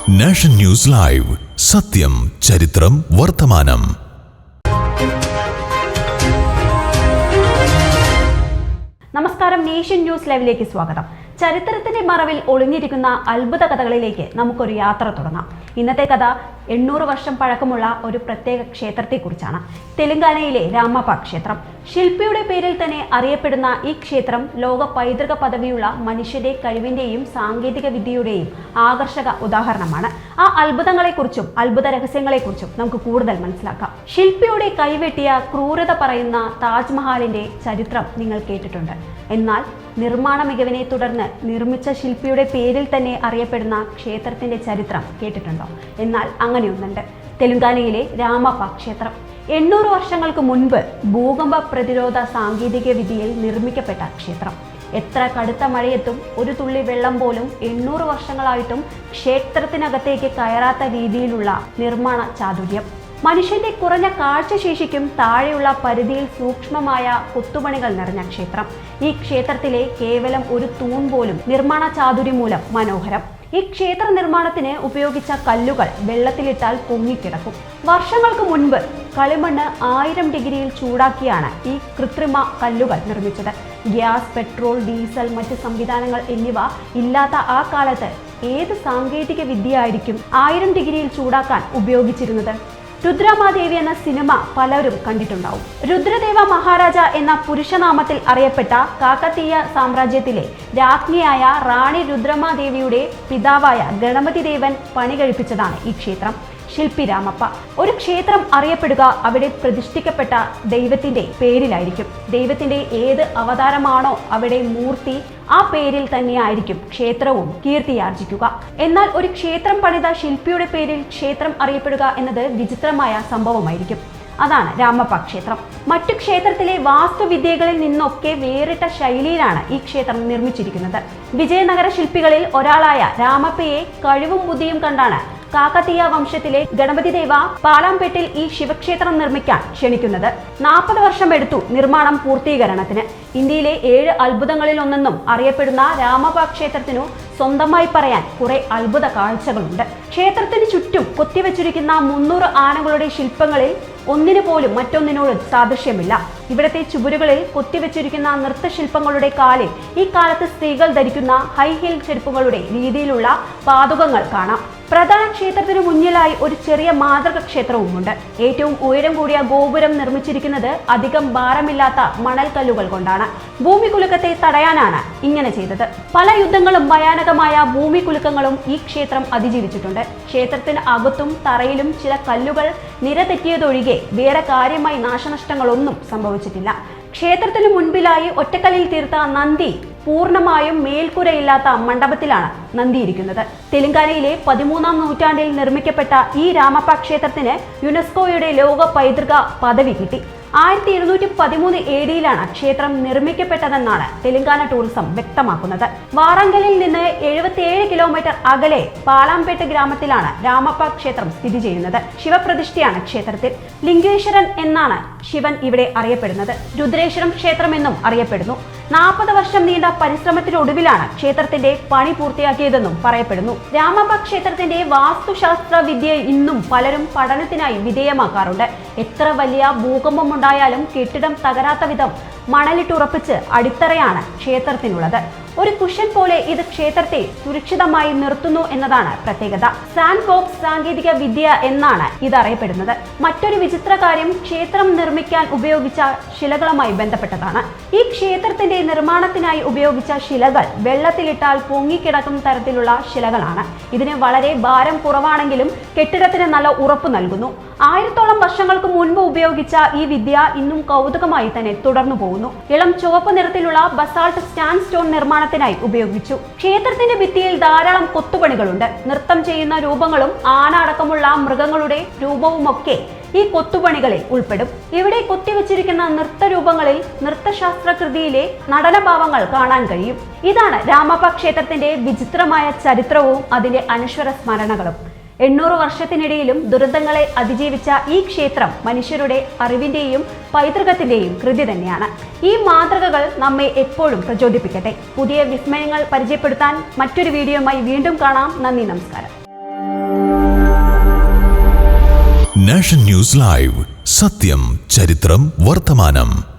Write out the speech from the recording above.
Nation news live, സത്യം, ചരിത്രം, വർത്തമാനം. നമസ്കാരം, നേഷൻ ന്യൂസ് ലൈവിലേക്ക് സ്വാഗതം. ചരിത്രത്തിന്റെ മറവിൽ ഒളിഞ്ഞിരിക്കുന്ന അത്ഭുത കഥകളിലേക്ക് നമുക്കൊരു യാത്ര തുടങ്ങാം. ഇന്നത്തെ കഥ 800 വർഷം പഴക്കമുള്ള ഒരു പ്രത്യേക ക്ഷേത്രത്തെക്കുറിച്ചാണ്. തെലങ്കാനയിലെ രാമപ്പ ക്ഷേത്രം. ശില്പിയുടെ പേരിൽ തന്നെ അറിയപ്പെടുന്ന ഈ ക്ഷേത്രം ലോക പൈതൃക പദവിയുള്ള മനുഷ്യന്റെ കഴിവിന്റെയും സാങ്കേതിക വിദ്യയുടെയും ആകർഷക ഉദാഹരണമാണ്. ആ അത്ഭുതങ്ങളെക്കുറിച്ചും അത്ഭുത രഹസ്യങ്ങളെക്കുറിച്ചും നമുക്ക് കൂടുതൽ മനസ്സിലാക്കാം. ശില്പിയുടെ കൈവെട്ടിയ ക്രൂരത പറയുന്ന താജ്മഹാലിന്റെ ചരിത്രം നിങ്ങൾ കേട്ടിട്ടുണ്ട്. എന്നാൽ നിർമ്മാണ മികവിനെ തുടർന്ന് നിർമ്മിച്ച ശില്പിയുടെ പേരിൽ തന്നെ അറിയപ്പെടുന്ന ക്ഷേത്രത്തിന്റെ ചരിത്രം കേട്ടിട്ടുണ്ടോ? എന്നാൽ അങ്ങനെയൊന്നുണ്ട്. തെലങ്കാനയിലെ രാമപ്പ ക്ഷേത്രം 800 വർഷങ്ങൾക്ക് മുൻപ് ഭൂകമ്പ പ്രതിരോധ സാങ്കേതിക വിദ്യയിൽ നിർമ്മിക്കപ്പെട്ട ക്ഷേത്രം. എത്ര കടുത്ത മഴയത്തും ഒരു തുള്ളി വെള്ളം പോലും 800 വർഷങ്ങളായിട്ടും ക്ഷേത്രത്തിനകത്തേക്ക് കയറാത്ത രീതിയിലുള്ള നിർമ്മാണ ചാതുര്യം. മനുഷ്യന്റെ കുറഞ്ഞ കാഴ്ചശേഷിക്കും താഴെയുള്ള പരിധിയിൽ സൂക്ഷ്മമായ കൊത്തുപണികൾ നിറഞ്ഞ ക്ഷേത്രം. ഈ ക്ഷേത്രത്തിലെ കേവലം ഒരു തൂൺ പോലും നിർമ്മാണ ചാതുര്യം മൂലം മനോഹരം. ഈ ക്ഷേത്ര നിർമ്മാണത്തിന് ഉപയോഗിച്ച കല്ലുകൾ വെള്ളത്തിലിട്ടാൽ പൊങ്ങിക്കിടക്കും. വർഷങ്ങൾക്ക് മുൻപ് കളിമണ്ണ് 1000 ഡിഗ്രിയിൽ ചൂടാക്കിയാണ് ഈ കൃത്രിമ കല്ലുകൾ നിർമ്മിച്ചത്. ഗ്യാസ്, പെട്രോൾ, ഡീസൽ, മറ്റ് സംവിധാനങ്ങൾ എന്നിവ ഇല്ലാത്ത ആ കാലത്ത് ഏത് സാങ്കേതിക വിദ്യയായിരിക്കും 1000 ഡിഗ്രിയിൽ ചൂടാക്കാൻ ഉപയോഗിച്ചിരുന്നത്? രുദ്രമാദേവി എന്ന സിനിമ പലരും കണ്ടിട്ടുണ്ടാവും. രുദ്രദേവ മഹാരാജ എന്ന പുരുഷനാമത്തിൽ അറിയപ്പെട്ട കാക്കതീയ സാമ്രാജ്യത്തിലെ രാജ്ഞിയായ റാണി രുദ്രമാദേവിയുടെ പിതാവായ ഗണപതി ദേവൻ പണി കഴിപ്പിച്ചതാണ് ഈ ക്ഷേത്രം. ശില്പി രാമപ്പ. ഒരു ക്ഷേത്രം അറിയപ്പെടുക അവിടെ പ്രതിഷ്ഠിക്കപ്പെട്ട ദൈവത്തിന്റെ പേരിലായിരിക്കും. ദൈവത്തിന്റെ ഏത് അവതാരമാണോ അവിടെ മൂർത്തി, ആ പേരിൽ തന്നെയായിരിക്കും ക്ഷേത്രവും കീർത്തിയാർജിക്കുക. എന്നാൽ ഒരു ക്ഷേത്രം പണിത ശില്പിയുടെ പേരിൽ ക്ഷേത്രം അറിയപ്പെടുക എന്നത് വിചിത്രമായ സംഭവമായിരിക്കും. അതാണ് രാമപ്പ ക്ഷേത്രം. മറ്റു ക്ഷേത്രത്തിലെ വാസ്തുവിദ്യകളിൽ നിന്നൊക്കെ വേറിട്ട ശൈലിയിലാണ് ഈ ക്ഷേത്രം നിർമ്മിച്ചിരിക്കുന്നത്. വിജയനഗര ശില്പികളിൽ ഒരാളായ രാമപ്പയെ കഴിവും ബുദ്ധിയും കണ്ടാണ് കാക്കതീയ വംശത്തിലെ ഗണപതി ദേവ പാലാംപേട്ടിൽ ഈ ശിവക്ഷേത്രം നിർമ്മിക്കാൻ ക്ഷണിക്കുന്നത്. 40 വർഷം എടുത്തു നിർമ്മാണം പൂർത്തീകരണത്തിന്. ഇന്ത്യയിലെ 7 അത്ഭുതങ്ങളിൽ ഒന്നെന്നും അറിയപ്പെടുന്ന രാമപ്പ ക്ഷേത്രത്തിനു സ്വന്തമായി പറയാൻ കുറെ അത്ഭുത കാഴ്ചകളുണ്ട്. ക്ഷേത്രത്തിന് ചുറ്റും കൊത്തിവെച്ചിരിക്കുന്ന 300 ആനകളുടെ ശില്പങ്ങളിൽ ഒന്നിനു പോലും മറ്റൊന്നിനോട് സാദൃശ്യമില്ല. ഇവിടത്തെ ചുവരുകളിൽ കൊത്തിവെച്ചിരിക്കുന്ന നൃത്തശില്പങ്ങളുടെ കാലിൽ ഈ കാലത്ത് സ്ത്രീകൾ ധരിക്കുന്ന ഹൈ ഹീൽ ചെരുപ്പുകളുടെ രീതിയിലുള്ള പാദുകങ്ങൾ കാണാം. പ്രധാന ക്ഷേത്രത്തിനു മുന്നിലായി ഒരു ചെറിയ മാതൃക ക്ഷേത്രവുമുണ്ട്. ഏറ്റവും ഉയരം കൂടിയ ഗോപുരം നിർമ്മിച്ചിരിക്കുന്നത് അധികം ഭാരമില്ലാത്ത മണൽക്കല്ലുകൾ കൊണ്ടാണ്. ഭൂമികുലുക്കത്തെ തടയാനാണ് ഇങ്ങനെ ചെയ്തത്. പല യുദ്ധങ്ങളും ഭയാനകമായ ഭൂമികുലുക്കങ്ങളും ഈ ക്ഷേത്രം അതിജീവിച്ചിട്ടുണ്ട്. ക്ഷേത്രത്തിന് അകത്തും തറയിലും ചില കല്ലുകൾ നിരതെറ്റിയതൊഴികെ വേറെ കാര്യമായി നാശനഷ്ടങ്ങളൊന്നും സംഭവിച്ചിട്ടില്ല. ക്ഷേത്രത്തിനു മുൻപിലായി ഒറ്റക്കല്ലിൽ തീർത്ത നന്ദി പൂർണ്ണമായും മേൽക്കൂരയില്ലാത്ത മണ്ഡപത്തിലാണ് നന്ദിയിരിക്കുന്നത്. തെലങ്കാനയിലെ 13ാം നൂറ്റാണ്ടിൽ നിർമ്മിക്കപ്പെട്ട ഈ രാമപ്പ ക്ഷേത്രത്തിന് യുനെസ്കോയുടെ ലോക പൈതൃക പദവി കിട്ടി. 1213 AD-യിലാണ് ക്ഷേത്രം നിർമ്മിക്കപ്പെട്ടതെന്നാണ് തെലങ്കാന ടൂറിസം വ്യക്തമാക്കുന്നത്. വാറങ്കലിൽ നിന്ന് 77 കിലോമീറ്റർ അകലെ പാലാംപേട്ട് ഗ്രാമത്തിലാണ് രാമപ്പ ക്ഷേത്രം സ്ഥിതി ചെയ്യുന്നത്. ശിവപ്രതിഷ്ഠയാണ് ക്ഷേത്രത്തിൽ. ലിംഗേശ്വരൻ എന്നാണ് ശിവൻ ഇവിടെ അറിയപ്പെടുന്നത്. രുദ്രേശ്വരം ക്ഷേത്രം എന്നും അറിയപ്പെടുന്നു. 40 വർഷം നീണ്ട പരിശ്രമത്തിനൊടുവിലാണ് ക്ഷേത്രത്തിന്റെ പണി പൂർത്തിയാക്കിയതെന്നും പറയപ്പെടുന്നു. രാമപ്പ ക്ഷേത്രത്തിന്റെ വാസ്തുശാസ്ത്ര വിദ്യ ഇന്നും പലരും പഠനത്തിനായി വിധേയമാക്കാറുണ്ട്. എത്ര വലിയ ഭൂകമ്പമുണ്ടായാലും കെട്ടിടം തകരാത്ത വിധം മണലിട്ടുറപ്പിച്ച് അടിത്തറയാണ് ക്ഷേത്രത്തിനുള്ളത്. ഒരു കുഷൻ പോലെ ഇത് ക്ഷേത്രത്തെ സുരക്ഷിതമായി നിർത്തുന്നു എന്നതാണ് പ്രത്യേകത. സാൻഡ് ബോക്സ് സാങ്കേതിക വിദ്യ എന്നാണ് ഇത് അറിയപ്പെടുന്നത്. മറ്റൊരു വിചിത്ര കാര്യം ക്ഷേത്രം നിർമ്മിക്കാൻ ഉപയോഗിച്ച ശിലകളുമായി ബന്ധപ്പെട്ടതാണ്. ഈ ക്ഷേത്രത്തിന്റെ നിർമ്മാണത്തിനായി ഉപയോഗിച്ച ശിലകൾ വെള്ളത്തിലിട്ടാൽ പൊങ്ങിക്കിടക്കും തരത്തിലുള്ള ശിലകളാണ്. ഇതിന് വളരെ ഭാരം കുറവാണെങ്കിലും കെട്ടിടത്തിന് നല്ല ഉറപ്പ് നൽകുന്നു. 1000ഓളം വർഷങ്ങൾക്ക് മുൻപ് ഉപയോഗിച്ച ഈ വിദ്യ ഇന്നും കൗതുകമായി തന്നെ തുടർന്നു പോകുന്നു. ഇളം ചുവപ്പ് നിറത്തിലുള്ള ബസാൾട്ട് സ്റ്റാൻഡ് സ്റ്റോൺ നിർമ്മാണത്തിനായി ഉപയോഗിച്ചു. ക്ഷേത്രത്തിന്റെ ഭിത്തിയിൽ ധാരാളം കൊത്തുപണികളുണ്ട്. നൃത്തം ചെയ്യുന്ന രൂപങ്ങളും ആന അടക്കമുള്ള മൃഗങ്ങളുടെ രൂപവുമൊക്കെ ഈ കൊത്തുപണികളിൽ ഉൾപ്പെടും. ഇവിടെ കൊത്തിവെച്ചിരിക്കുന്ന നൃത്തരൂപങ്ങളിൽ നൃത്തശാസ്ത്രകൃതിയിലെ നടനഭാവങ്ങൾ കാണാൻ കഴിയും. ഇതാണ് രാമപ്പ ക്ഷേത്രത്തിന്റെ വിചിത്രമായ ചരിത്രവും അതിന്റെ അനശ്വര സ്മരണകളും. 800 വർഷത്തിനിടയിലും ദുരന്തങ്ങളെ അതിജീവിച്ച ഈ ക്ഷേത്രം മനുഷ്യരുടെ അറിവിന്റെയും പൈതൃകത്തിന്റെയും കൃതി തന്നെയാണ്. ഈ മാതൃകകൾ നമ്മെ എപ്പോഴും പ്രചോദിപ്പിക്കട്ടെ. പുതിയ വിസ്മയങ്ങൾ പരിചയപ്പെടുത്താൻ മറ്റൊരു വീഡിയോയുമായി വീണ്ടും കാണാം. നന്ദി, നമസ്കാരം. നാഷൻ ന്യൂസ് ലൈവ്, സത്യം, ചരിത്രം, വർത്തമാനം.